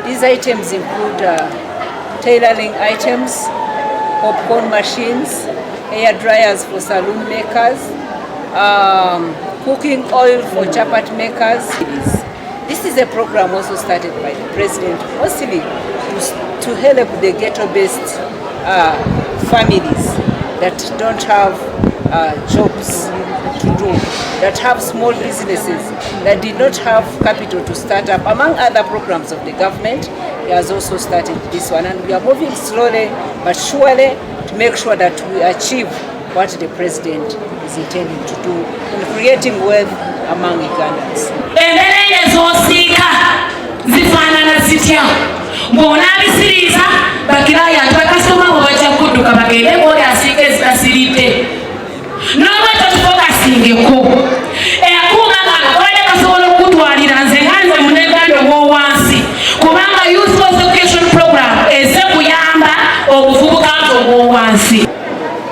These items include tailoring items, popcorn machines, hair dryers for saloon makers, cooking oil for chapat makers. This is a program also started by the President, mostly to help the ghetto-based families that don't have jobs to do, that have small businesses, that did not have capital to start up. Among other programs of the government, he has also started this one, and we are moving slowly but surely to make sure that we achieve what the President is intending to do in creating wealth among Ugandans.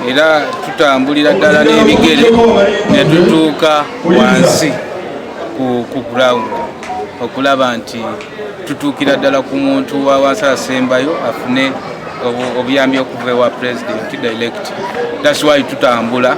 Era tutambulira ddala n'ebigere ne tutuuka wansi ku ground okulaba nti tutuukira ddala ku muntu wa wansi asembayo afune obuyambi okuva ewa president direct. That's why tutambula.